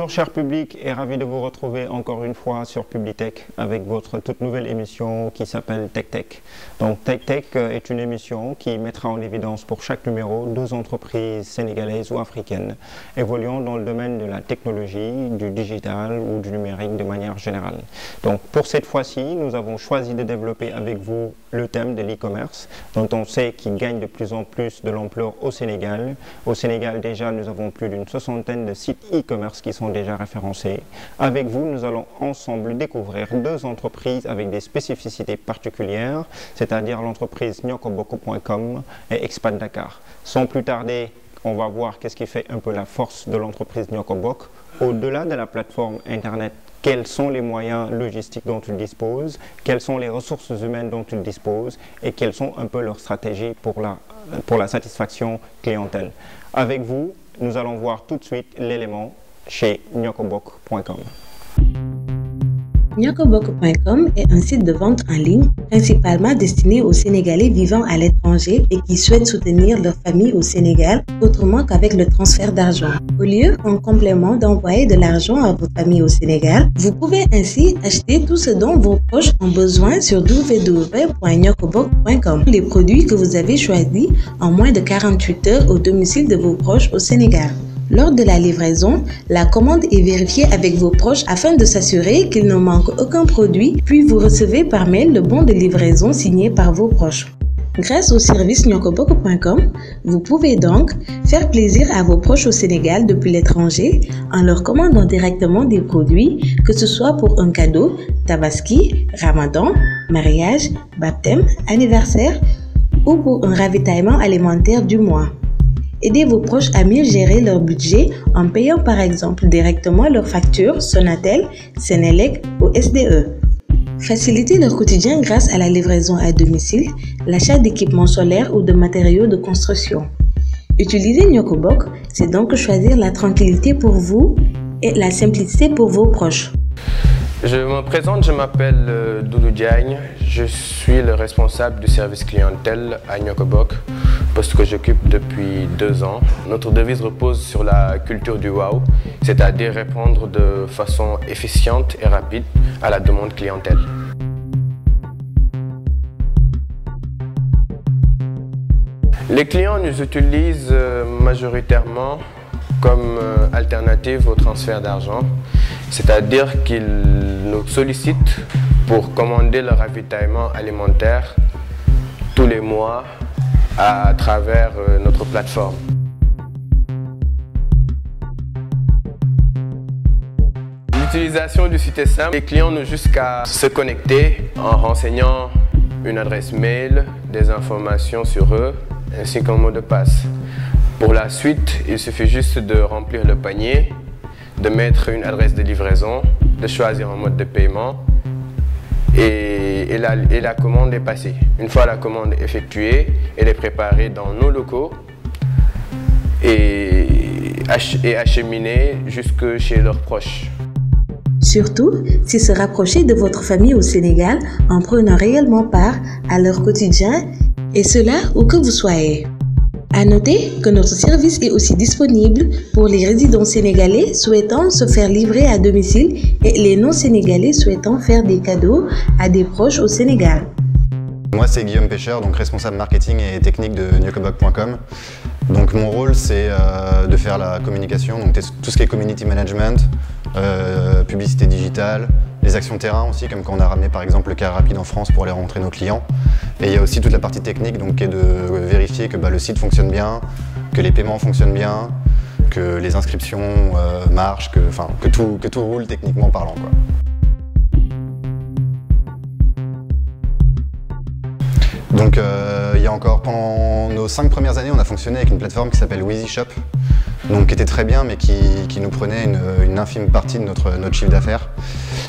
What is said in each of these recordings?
Bonjour cher public et ravi de vous retrouver encore une fois sur Publitech avec votre toute nouvelle émission qui s'appelle TechTech. Donc TechTech est une émission qui mettra en évidence pour chaque numéro deux entreprises sénégalaises ou africaines évoluant dans le domaine de la technologie, du digital ou du numérique de manière générale. Donc pour cette fois-ci, nous avons choisi de développer avec vous le thème de l'e-commerce dont on sait qu'il gagne de plus en plus de l'ampleur au Sénégal. Au Sénégal déjà, nous avons plus d'une soixantaine de sites e-commerce qui sont déjà référencés. Avec vous, nous allons ensemble découvrir deux entreprises avec des spécificités particulières, c'est-à-dire l'entreprise nyokoboko.com et Expat Dakar. Sans plus tarder, on va voir qu'est-ce qui fait un peu la force de l'entreprise Nyokobok. Au-delà de la plateforme Internet, quels sont les moyens logistiques dont ils disposent, quelles sont les ressources humaines dont ils disposent et quelles sont un peu leurs stratégies pour la satisfaction clientèle. Avec vous, nous allons voir tout de suite l'élément chez nyokobok.com. Nyokobok.com est un site de vente en ligne principalement destiné aux Sénégalais vivant à l'étranger et qui souhaitent soutenir leur famille au Sénégal autrement qu'avec le transfert d'argent. Au lieu, en complément, d'envoyer de l'argent à votre famille au Sénégal, vous pouvez ainsi acheter tout ce dont vos proches ont besoin sur www.nyokobok.com. Les produits que vous avez choisis en moins de 48 heures au domicile de vos proches au Sénégal. Lors de la livraison, la commande est vérifiée avec vos proches afin de s'assurer qu'il ne manque aucun produit, puis vous recevez par mail le bon de livraison signé par vos proches. Grâce au service nyokoboko.com, vous pouvez donc faire plaisir à vos proches au Sénégal depuis l'étranger en leur commandant directement des produits, que ce soit pour un cadeau, tabaski, ramadan, mariage, baptême, anniversaire ou pour un ravitaillement alimentaire du mois. Aidez vos proches à mieux gérer leur budget en payant par exemple directement leurs factures Sonatel, Sénélec ou SDE. Facilitez leur quotidien grâce à la livraison à domicile, l'achat d'équipements solaires ou de matériaux de construction. Utiliser Nyokobok, c'est donc choisir la tranquillité pour vous et la simplicité pour vos proches. Je me présente, je m'appelle Doudou Diagne, je suis le responsable du service clientèle à Nyokobok, poste que j'occupe depuis 2 ans. Notre devise repose sur la culture du wow, c'est-à-dire répondre de façon efficiente et rapide à la demande clientèle. Les clients nous utilisent majoritairement comme alternative au transfert d'argent, c'est-à-dire qu'ils nous sollicitent pour commander leur ravitaillement alimentaire tous les mois à travers notre plateforme. L'utilisation du site est simple. Les clients n'ont juste qu'à se connecter en renseignant une adresse mail, des informations sur eux, ainsi qu'un mot de passe. Pour la suite, il suffit juste de remplir le panier, de mettre une adresse de livraison, de choisir un mode de paiement et la commande est passée. Une fois la commande effectuée, elle est préparée dans nos locaux et acheminée jusque chez leurs proches. Surtout, c'est se rapprocher de votre famille au Sénégal en prenant réellement part à leur quotidien et cela où que vous soyez. À noter que notre service est aussi disponible pour les résidents sénégalais souhaitant se faire livrer à domicile et les non-sénégalais souhaitant faire des cadeaux à des proches au Sénégal. Moi, c'est Guillaume Pécheur, donc responsable marketing et technique de nyokobok.com. Donc mon rôle, c'est de faire la communication, donc tout ce qui est community management, publicité digitale, les actions terrain aussi, comme quand on a ramené par exemple le car rapide en France pour aller rencontrer nos clients. Et il y a aussi toute la partie technique, donc qui est de vérifier que le site fonctionne bien, que les paiements fonctionnent bien, que les inscriptions marchent, que tout roule techniquement parlant, quoi. Donc il y a encore, pendant nos 5 premières années, on a fonctionné avec une plateforme qui s'appelle WheezyShop, donc qui était très bien mais qui nous prenait une infime partie de notre chiffre d'affaires.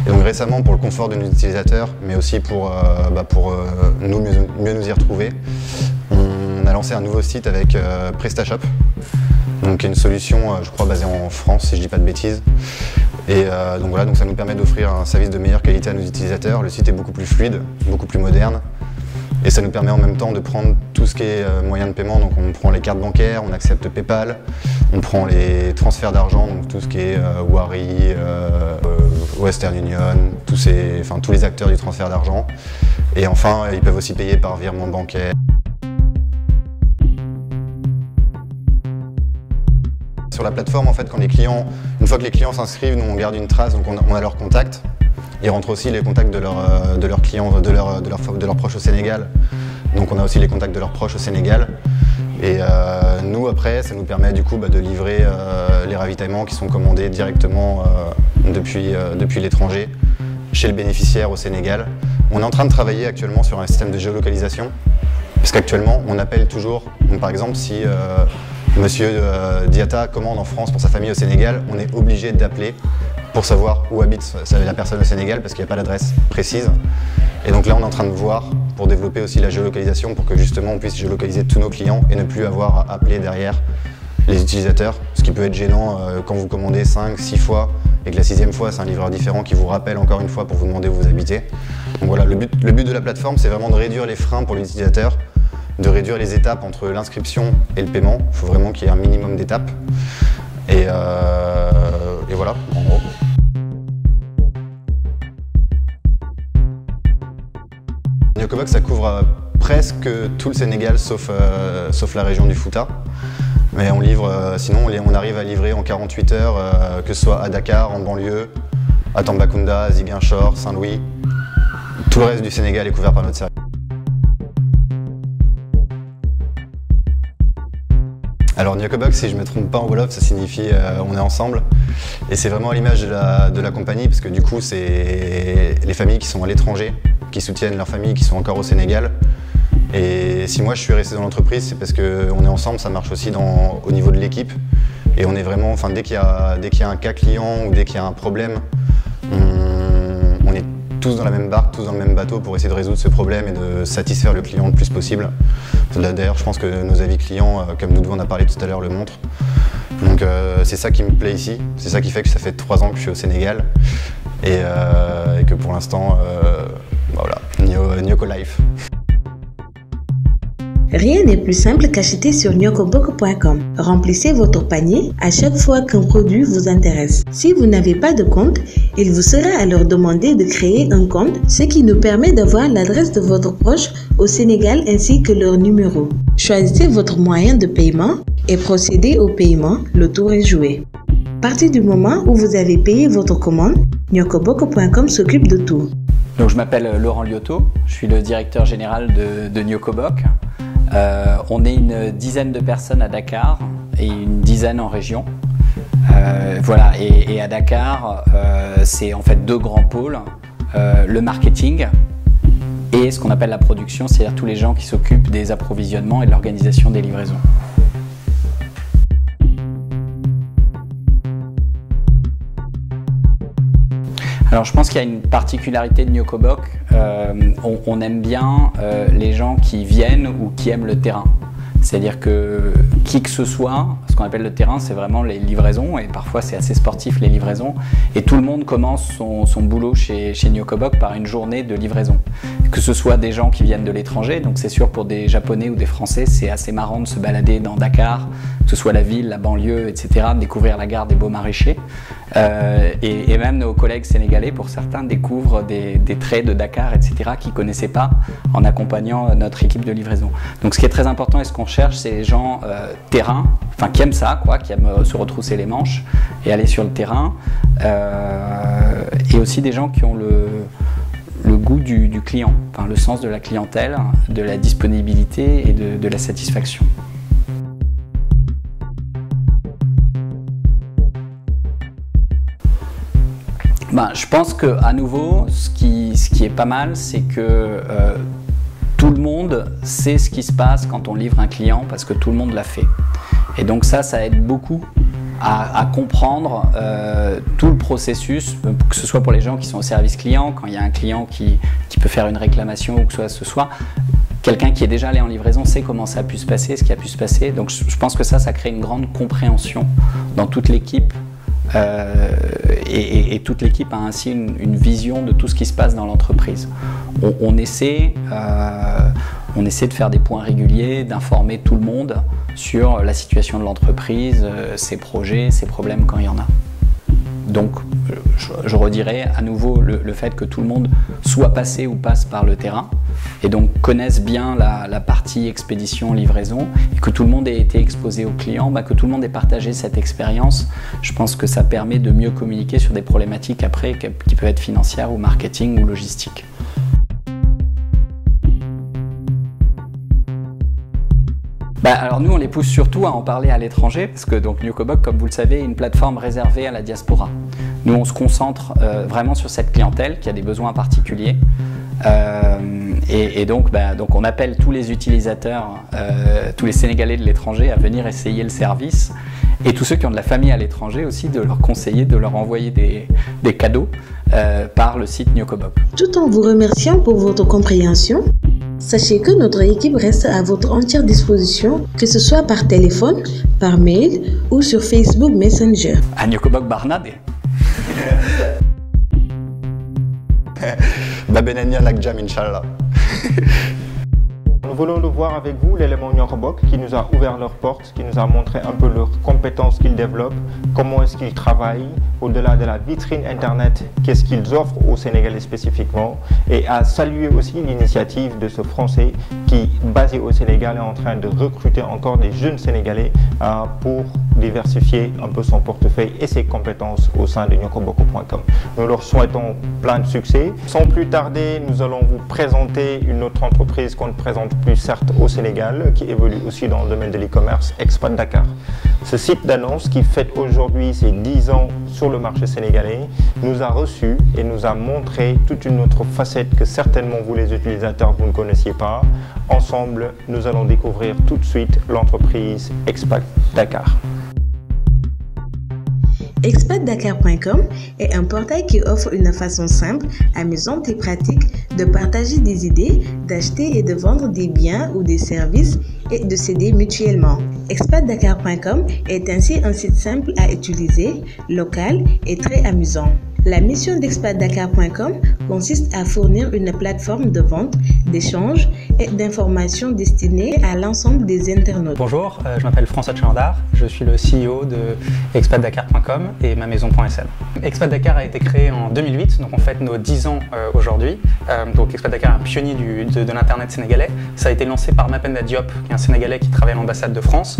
Et donc récemment, pour le confort de nos utilisateurs, mais aussi pour mieux nous y retrouver, on a lancé un nouveau site avec PrestaShop, donc qui est une solution, je crois, basée en France, si je ne dis pas de bêtises. Et donc voilà, donc ça nous permet d'offrir un service de meilleure qualité à nos utilisateurs. Le site est beaucoup plus fluide, beaucoup plus moderne. Et ça nous permet en même temps de prendre tout ce qui est moyen de paiement. Donc on prend les cartes bancaires, on accepte PayPal, on prend les transferts d'argent, donc tout ce qui est Wari, Western Union, tous les acteurs du transfert d'argent. Et enfin, ils peuvent aussi payer par virement bancaire. Sur la plateforme, en fait, une fois que les clients s'inscrivent, nous on garde une trace, donc on a leurs contacts. Ils rentrent aussi les contacts de leurs clients, de leurs proches au Sénégal. Donc on a aussi les contacts de leurs proches au Sénégal. Et nous, après, ça nous permet du coup de livrer les ravitaillements qui sont commandés directement depuis l'étranger chez le bénéficiaire au Sénégal. On est en train de travailler actuellement sur un système de géolocalisation. Parce qu'actuellement, on appelle toujours, donc, par exemple, si Monsieur Diatta commande en France pour sa famille au Sénégal, on est obligé d'appeler pour savoir où habite la personne au Sénégal parce qu'il n'y a pas d'adresse précise. Et donc là, on est en train de voir pour développer aussi la géolocalisation pour que justement on puisse géolocaliser tous nos clients et ne plus avoir à appeler derrière les utilisateurs. Ce qui peut être gênant quand vous commandez 5, 6 fois et que la 6e fois, c'est un livreur différent qui vous rappelle encore une fois pour vous demander où vous habitez. Donc voilà, le but de la plateforme, c'est vraiment de réduire les freins pour l'utilisateur, de réduire les étapes entre l'inscription et le paiement. Il faut vraiment qu'il y ait un minimum d'étapes. Et voilà, en gros. Nyokobox, ça couvre presque tout le Sénégal, sauf la région du Fouta. Mais on livre, sinon on arrive à livrer en 48 heures, que ce soit à Dakar, en banlieue, à Tambacounda, à Ziguinchor, Saint-Louis. Tout le reste du Sénégal est couvert par notre service. Alors Nyokobox, si je ne me trompe pas en Wolof, ça signifie on est ensemble. Et c'est vraiment à l'image de la compagnie, parce que du coup, c'est les familles qui sont à l'étranger, qui soutiennent leurs familles qui sont encore au Sénégal. Et si moi je suis resté dans l'entreprise, c'est parce qu'on est ensemble, ça marche aussi au niveau de l'équipe. Et on est vraiment, dès qu'il y a un cas client ou dès qu'il y a un problème, on est tous dans la même barque, tous dans le même bateau pour essayer de résoudre ce problème et de satisfaire le client le plus possible. D'ailleurs, je pense que nos avis clients, comme nous on a parlé tout à l'heure, le montrent. Donc c'est ça qui me plaît ici, c'est ça qui fait que ça fait 3 ans que je suis au Sénégal et que pour l'instant, voilà, Nyoko Life. Rien n'est plus simple qu'acheter sur nyokoboko.com. Remplissez votre panier à chaque fois qu'un produit vous intéresse. Si vous n'avez pas de compte, il vous sera alors demandé de créer un compte, ce qui nous permet d'avoir l'adresse de votre proche au Sénégal ainsi que leur numéro. Choisissez votre moyen de paiement et procédez au paiement, le tour est joué. À partir du moment où vous avez payé votre commande, nyokoboko.com s'occupe de tout. Donc, je m'appelle Laurent Liotto, je suis le directeur général de Nyokobok. On est une dizaine de personnes à Dakar et une dizaine en région. Voilà, et à Dakar, c'est en fait 2 grands pôles, le marketing et ce qu'on appelle la production, c'est-à-dire tous les gens qui s'occupent des approvisionnements et de l'organisation des livraisons. Alors je pense qu'il y a une particularité de Nyokobok, on aime bien les gens qui viennent ou qui aiment le terrain. C'est-à-dire que qui que ce soit, ce qu'on appelle le terrain, c'est vraiment les livraisons, et parfois c'est assez sportif les livraisons, et tout le monde commence son boulot chez Nyokobok par une journée de livraison. Que ce soit des gens qui viennent de l'étranger, donc c'est sûr pour des Japonais ou des Français, c'est assez marrant de se balader dans Dakar, que ce soit la ville, la banlieue, etc., de découvrir la gare des Beaux-Maraîchers. Et même nos collègues sénégalais, pour certains, découvrent des traits de Dakar, etc., qu'ils ne connaissaient pas en accompagnant notre équipe de livraison. Donc ce qui est très important et ce qu'on cherche, c'est les gens terrain, enfin qui aiment ça, quoi, qui aiment se retrousser les manches et aller sur le terrain, et aussi des gens qui ont le goût du client, enfin, le sens de la clientèle, de la disponibilité et de la satisfaction. Je pense qu'à nouveau, ce qui est pas mal, c'est que tout le monde sait ce qui se passe quand on livre un client parce que tout le monde l'a fait. Et donc ça aide beaucoup à comprendre tout le processus, que ce soit pour les gens qui sont au service client, quand il y a un client qui peut faire une réclamation ou que ce soit quelqu'un qui est déjà allé en livraison sait comment ça a pu se passer, ce qui a pu se passer. Donc je pense que ça crée une grande compréhension dans toute l'équipe et toute l'équipe a ainsi une vision de tout ce qui se passe dans l'entreprise. On essaie de faire des points réguliers, d'informer tout le monde sur la situation de l'entreprise, ses projets, ses problèmes quand il y en a. Donc, je redirais à nouveau le fait que tout le monde soit passé ou passe par le terrain et donc connaisse bien la partie expédition, livraison, et que tout le monde ait été exposé aux clients, que tout le monde ait partagé cette expérience. Je pense que ça permet de mieux communiquer sur des problématiques après qui peuvent être financières ou marketing ou logistique. Alors nous, on les pousse surtout à en parler à l'étranger, parce que donc Nyokobok, comme vous le savez, est une plateforme réservée à la diaspora. Nous, on se concentre vraiment sur cette clientèle qui a des besoins particuliers. Donc on appelle tous les utilisateurs, tous les Sénégalais de l'étranger à venir essayer le service, et tous ceux qui ont de la famille à l'étranger aussi, de leur conseiller, de leur envoyer des cadeaux par le site Nyokobok. Tout en vous remerciant pour votre compréhension, sachez que notre équipe reste à votre entière disposition, que ce soit par téléphone, par mail ou sur Facebook Messenger. À Nyokobok Barnade. Babenania Lakjam, Inch'Allah. Nous voulons le voir avec vous, l'élément Nyokobok, qui nous a ouvert leurs portes, qui nous a montré un peu leurs compétences qu'ils développent, comment est-ce qu'ils travaillent, au-delà de la vitrine Internet, qu'est-ce qu'ils offrent aux Sénégalais spécifiquement, et à saluer aussi l'initiative de ce Français qui, basé au Sénégal, est en train de recruter encore des jeunes Sénégalais pour diversifier un peu son portefeuille et ses compétences au sein de nyokoboko.com. Nous leur souhaitons plein de succès. Sans plus tarder, nous allons vous présenter une autre entreprise qu'on ne présente plus certes au Sénégal, qui évolue aussi dans le domaine de l'e-commerce, Expat Dakar. Ce site d'annonce qui fête aujourd'hui ses 10 ans sur le marché sénégalais nous a reçus et nous a montré toute une autre facette que certainement vous les utilisateurs vous ne connaissiez pas. Ensemble, nous allons découvrir tout de suite l'entreprise Expat Dakar. ExpatDakar.com est un portail qui offre une façon simple, amusante et pratique de partager des idées, d'acheter et de vendre des biens ou des services et de s'aider mutuellement. ExpatDakar.com est ainsi un site simple à utiliser, local et très amusant. La mission d'ExpatDakar.com consiste à fournir une plateforme de vente, d'échange et d'informations destinée à l'ensemble des internautes. Bonjour, je m'appelle François Tchandar, je suis le CEO de ExpatDakar.com et ma maison.sn. Expat Dakar a été créé en 2008, donc on fête nos 10 ans aujourd'hui. Donc Expat Dakar est un pionnier de l'internet sénégalais. Ça a été lancé par Mapenda Diop, qui est un Sénégalais qui travaille à l'ambassade de France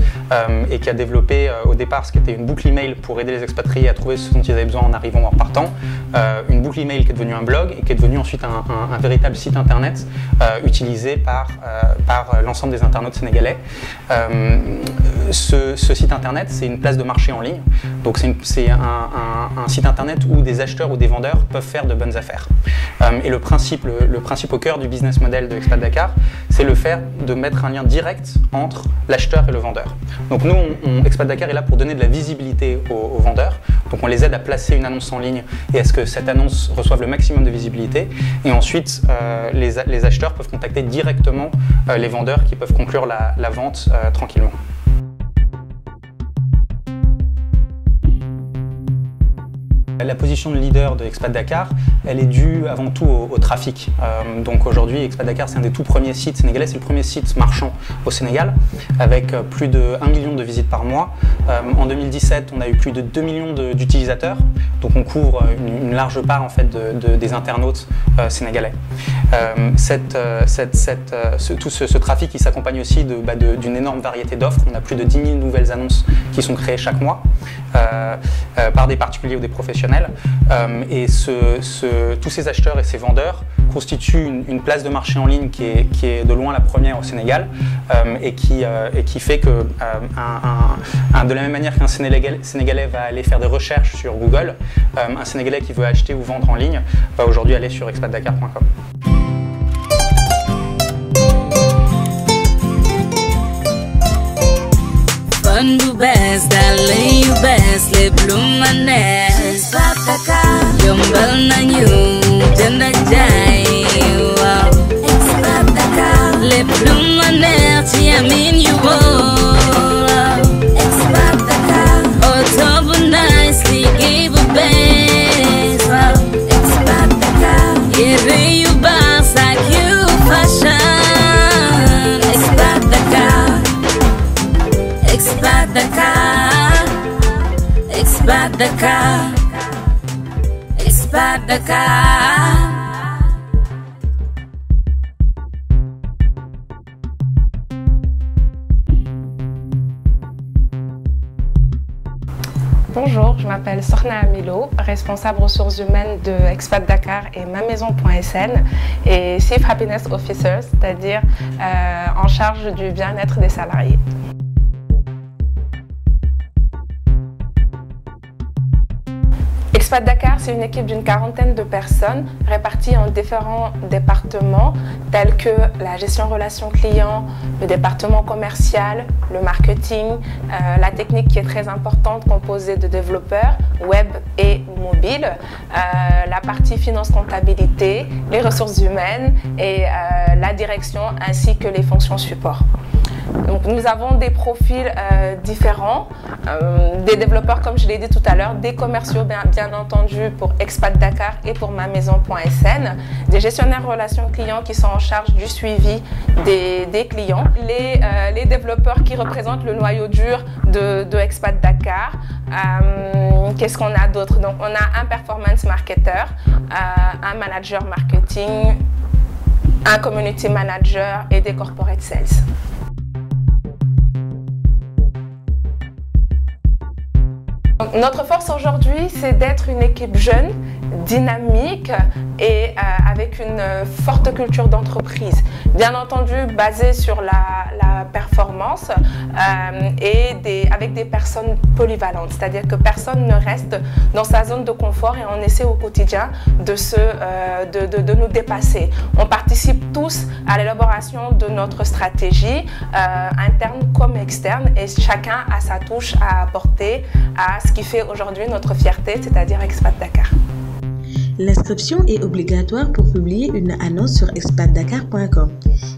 et qui a développé au départ ce qui était une boucle email pour aider les expatriés à trouver ce dont ils avaient besoin en arrivant ou en partant. Une boucle email qui est devenue un blog et qui est devenu ensuite un véritable site internet utilisé par l'ensemble des internautes sénégalais. Ce site internet, c'est une place de marché en ligne. Donc c'est un site internet où des acheteurs ou des vendeurs peuvent faire de bonnes affaires. Et le principe au cœur du business model de Expat Dakar, c'est le fait de mettre un lien direct entre l'acheteur et le vendeur. Donc nous, Expat Dakar est là pour donner de la visibilité aux vendeurs. Donc on les aide à placer une annonce en ligne et à ce que cette annonce reçoive le maximum de visibilité. Et ensuite, les acheteurs peuvent contacter directement les vendeurs qui peuvent conclure la vente tranquillement. La position de leader de Expat Dakar, elle est due avant tout au trafic. Donc aujourd'hui, Expat Dakar, c'est un des tout premiers sites sénégalais, c'est le premier site marchand au Sénégal, avec plus de 1 million de visites par mois. En 2017, on a eu plus de 2 millions d'utilisateurs, donc on couvre une large part en fait des internautes sénégalais. Tout ce trafic, il s'accompagne aussi d'une énorme variété d'offres. On a plus de 10 000 nouvelles annonces qui sont créées chaque mois par des particuliers ou des professionnels. Et tous ces acheteurs et ces vendeurs constituent une place de marché en ligne qui est de loin la première au Sénégal et qui fait que de la même manière qu'un Sénégalais va aller faire des recherches sur Google, un Sénégalais qui veut acheter ou vendre en ligne va aujourd'hui aller sur expatdakar.com. Fun bu bees dàll yu bees lépp lu ma neex Expat Dakar yombal nañu jënd ak jaay waaw Expat Dakar lépp lu ma neex ci amin yu wóor Expat Dakar oto bu nice liggéey bu bees Treating you boss like you fashion. Expat Dakar, Expat Dakar, Expat Dakar, Expat Dakar. Bonjour, je m'appelle Sorna Amilo, responsable ressources humaines de Expat Dakar et mamaison.sn et Chief Happiness Officer, c'est-à-dire en charge du bien-être des salariés. Expat Dakar, c'est une équipe d'une quarantaine de personnes réparties en différents départements tels que la gestion relations clients, le département commercial, le marketing, la technique qui est très importante composée de développeurs web et mobile, la partie finance comptabilité, les ressources humaines et la direction ainsi que les fonctions support. Donc, nous avons des profils différents, des développeurs comme je l'ai dit tout à l'heure, des commerciaux bien entendu pour Expat Dakar et pour mamaison.sn, des gestionnaires relations clients qui sont en charge du suivi des clients, les développeurs qui représentent le noyau dur de Expat Dakar. Qu'est-ce qu'on a d'autre? Donc on a un performance marketer, un manager marketing, un community manager et des corporate sales. Notre force aujourd'hui, c'est d'être une équipe jeune, dynamique et avec une forte culture d'entreprise. Bien entendu, basée sur la performance et avec des personnes polyvalentes. C'est-à-dire que personne ne reste dans sa zone de confort et on essaie au quotidien de nous dépasser. On participe tous à l'élaboration de notre stratégie interne comme externe et chacun a sa touche à apporter à ce qui fait aujourd'hui notre fierté, c'est-à-dire Expat Dakar. L'inscription est obligatoire pour publier une annonce sur expatdakar.com.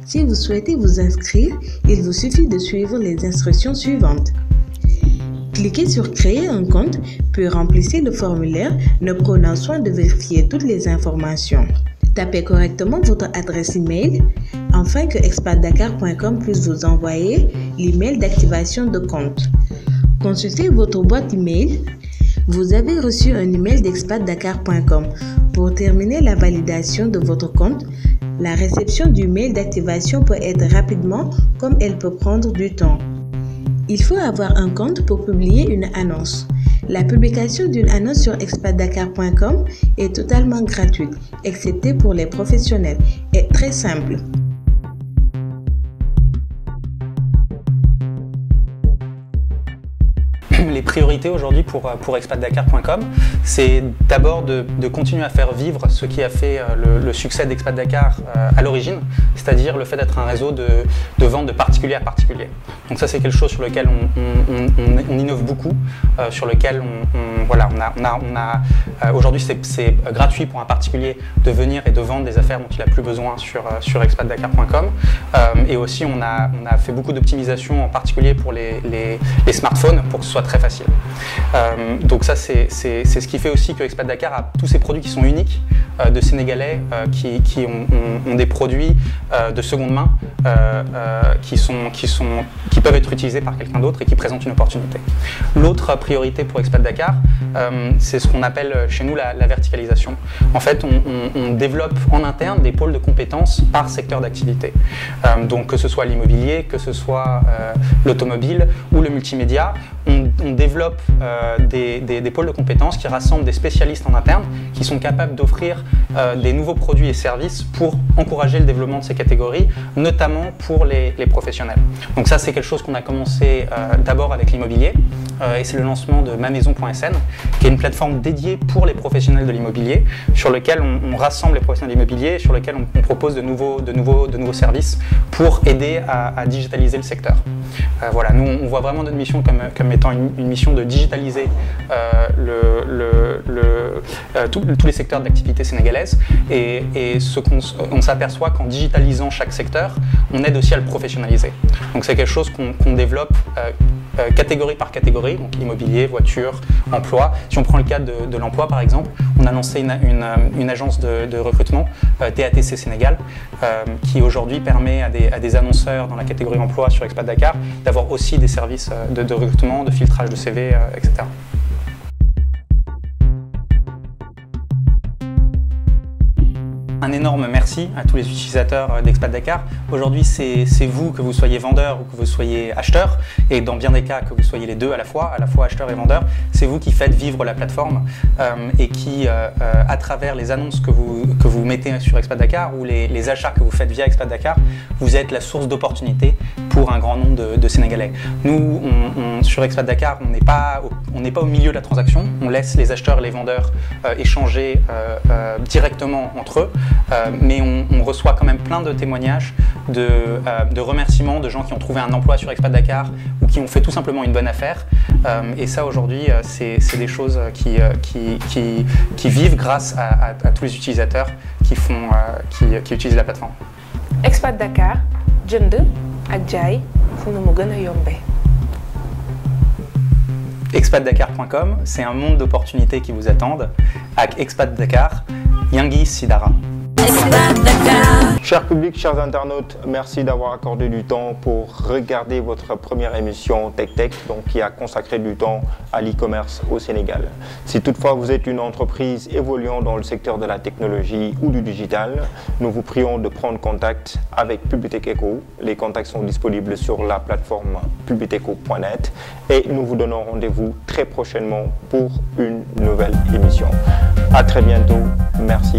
Si vous souhaitez vous inscrire, il vous suffit de suivre les instructions suivantes. Cliquez sur Créer un compte, puis remplissez le formulaire, ne prenant soin de vérifier toutes les informations. Tapez correctement votre adresse email afin que expatdakar.com puisse vous envoyer l'email d'activation de compte. Consultez votre boîte email. Vous avez reçu un email d'expatdakar.com. Pour terminer la validation de votre compte, la réception du mail d'activation peut être rapidement comme elle peut prendre du temps. Il faut avoir un compte pour publier une annonce. La publication d'une annonce sur expatdakar.com est totalement gratuite, excepté pour les professionnels, et très simple. Les priorités aujourd'hui pour expatdakar.com, c'est d'abord de continuer à faire vivre ce qui a fait le succès d'Expat Dakar à l'origine, c'est-à-dire le fait d'être un réseau de vente de particulier à particulier. Donc ça, c'est quelque chose sur lequel on innove beaucoup, sur lequel aujourd'hui c'est gratuit pour un particulier de venir et de vendre des affaires dont il n'a plus besoin sur expatdakar.com. Et aussi on a fait beaucoup d'optimisation en particulier pour les smartphones pour que ce soit très facile. Donc ça c'est ce qui fait aussi que Expat Dakar a tous ces produits qui sont uniques de Sénégalais qui ont des produits de seconde main qui peuvent être utilisés par quelqu'un d'autre et qui présentent une opportunité. L'autre priorité pour Expat Dakar, c'est ce qu'on appelle chez nous la verticalisation. En fait, on développe en interne des pôles de compétences par secteur d'activité. Donc que ce soit l'immobilier, que ce soit l'automobile ou le multimédia, on développe des pôles de compétences qui rassemblent des spécialistes en interne qui sont capables d'offrir des nouveaux produits et services pour encourager le développement de ces catégories, notamment pour les professionnels. Donc ça, c'est quelque chose qu'on a commencé d'abord avec l'immobilier et c'est le lancement de mamaison.sn qui est une plateforme dédiée pour les professionnels de l'immobilier sur lequel on rassemble les professionnels de l'immobilier, sur lequel on propose de nouveaux services pour aider à digitaliser le secteur. Voilà, nous on voit vraiment notre mission comme étant une mission de digitaliser tous les secteurs d'activité sénégalaise et on s'aperçoit qu'en digitalisant chaque secteur, on aide aussi à le professionnaliser. Donc c'est quelque chose qu'on développe catégorie par catégorie, donc immobilier, voiture, emploi. Si on prend le cas de l'emploi par exemple, on a lancé une agence de recrutement, TATC Sénégal, qui aujourd'hui permet à des annonceurs dans la catégorie emploi sur Expat Dakar d'avoir aussi des services de recrutement, de filtrage de CV, etc. Un énorme merci à tous les utilisateurs d'Expat Dakar. Aujourd'hui, c'est vous, que vous soyez vendeur ou que vous soyez acheteur, et dans bien des cas que vous soyez les deux à la fois acheteur et vendeur, c'est vous qui faites vivre la plateforme et qui, à travers les annonces que vous mettez sur Expat Dakar ou les achats que vous faites via Expat Dakar, vous êtes la source d'opportunités pour un grand nombre de Sénégalais. Nous, sur Expat Dakar, on n'est pas au milieu de la transaction, on laisse les acheteurs et les vendeurs échanger directement entre eux. Mais on reçoit quand même plein de témoignages, de remerciements de gens qui ont trouvé un emploi sur Expat Dakar ou qui ont fait tout simplement une bonne affaire. Et ça, aujourd'hui, c'est des choses qui vivent grâce à tous les utilisateurs qui utilisent la plateforme. Expat Dakar, jënd ak jaay fu mu gën a yombee. Expatdakar.com, c'est un monde d'opportunités qui vous attendent. Avec Expat Dakar, Yangi Sidara. Chers publics, chers internautes, merci d'avoir accordé du temps pour regarder votre première émission TechTech, donc qui a consacré du temps à l'e-commerce au Sénégal. Si toutefois vous êtes une entreprise évoluant dans le secteur de la technologie ou du digital, nous vous prions de prendre contact avec Publitech Eco. Les contacts sont disponibles sur la plateforme publitecho.net et nous vous donnons rendez-vous très prochainement pour une nouvelle émission. À très bientôt, merci.